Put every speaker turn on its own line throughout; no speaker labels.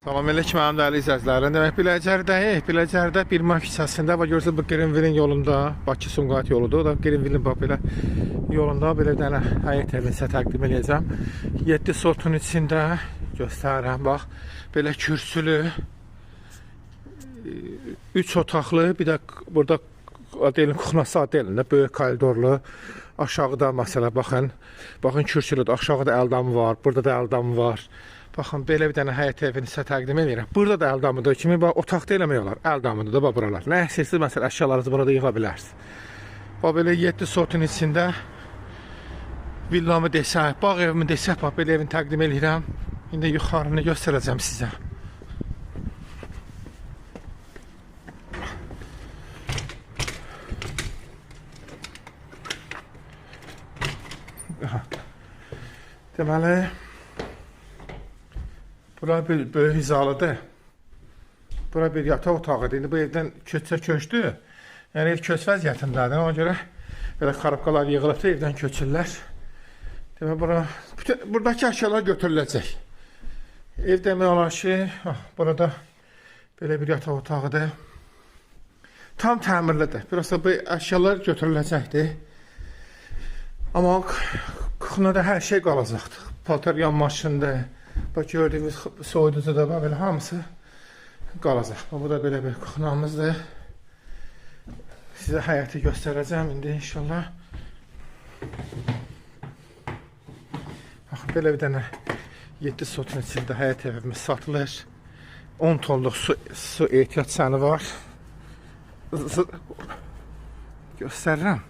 Salam aleyküm mənim dəyərli izləyicilərim. Demək Biləcəridə bir mah hissəsində və görürsünüz bu Greenville yolunda, Bakı-Sumqayıt yoludur. O da Greenville belə yolunda belə bir dənə həyət evini sizə təqdim edəcəm. 7 sotun içində göstərirəm. Bax, belə kürsülü 3 otaqlı, bir də burada adelin kuxnası adelində böyük koridorlu. Aşağıda məsələ baxın kürsülüdür. Aşağıda əldamı var, burada da əldamı var. Baxın, belə bir dənə həyət evini sizə təqdim edirəm. Burada da əldamıdır kimi, otaqda eləmək olar. Əldamıdır da buralar. Nə istəyirsiniz, məsələn, əşyalarınızı burada yığa bilərsiniz. Belə 7 sotun içində villamı desək, bağ evimi desək, belə evini təqdim edirəm. İndi yuxarını göstərəcəm sizə. Deməli, bura bir böyük hizalıdır. Bura bir yataq otağıdır. İndi bu evdən köçdü. Yəni ev köç vəziyyətindədir. Ona görə belə xarabqalar yığılıbdır, evdən köçürlər. Deməli, buradakı əşyalar götürüləcək. Ev demək olar ki, burada belə bir yataq otağıdır. Tam təmirlidir. Biraz da bu əşyalar götürüləcəkdir. Amma kuxnada hər şey qalacaqdır. Paltar yanmaşındır. Bax, gördüyümüz soyuducu da var, belə hamısı qalacaq. Bu da belə bir kuxnamızdır. Sizə həyəti göstərəcəm indi inşallah. Baxın, belə bir dənə 7 sotun içində həyət evimiz satılır. 10 tonluq su ehtiyat səni var. Göstərirəm.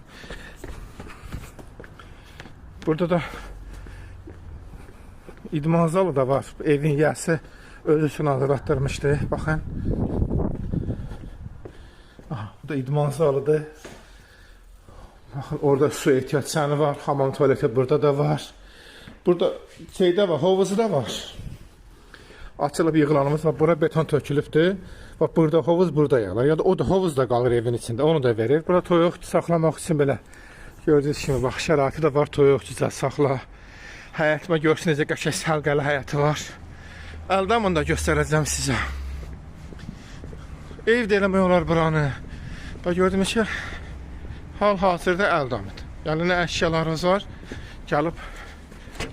Burada da idman zalı da var. Evin yiyəsi özü üçün hazırlatdırmışdı. Baxın. Bu da idman zalıdır. Baxın, orada su ehtiyat səni var. Hamam tuvaleti burada da var. Burada şeydə var, hovuzu da var. Açılıb yığılanımız var. Bura beton tökülübdür. Bax, burada hovuz burada yalar. Ya da o da hovuz da qalır evin içində. Onu da verir. Burada toyuq saxlamaq üçün belə gördüyünüz kimi, bax, şəraiti də var. Toyuq cüzə saxla. Həyətimə görsün necə qəşəng səlqəli həyəti var. Əldamını da göstərəcəm sizə. Ev də eləmək olar buranı. Bax, gördüyünüz ki, hal-hazırda əldamıdır. Yəni, nə əşyalarınız var, gəlib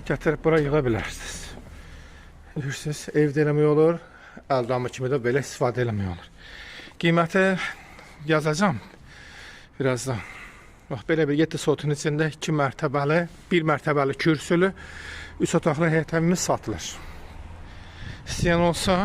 gətirib bura yığa bilərsiniz. Görürsünüz, ev də eləmək olur, əldamı kimi də belə istifadə eləmək olur. Qiyməti yazacam birazdan. Bax, belə bir 7 sotun içində 2 mərtəbəli, 1 mərtəbəli kürsülü, 3 otaqlı həyət evimiz satılır. İstəyən olsa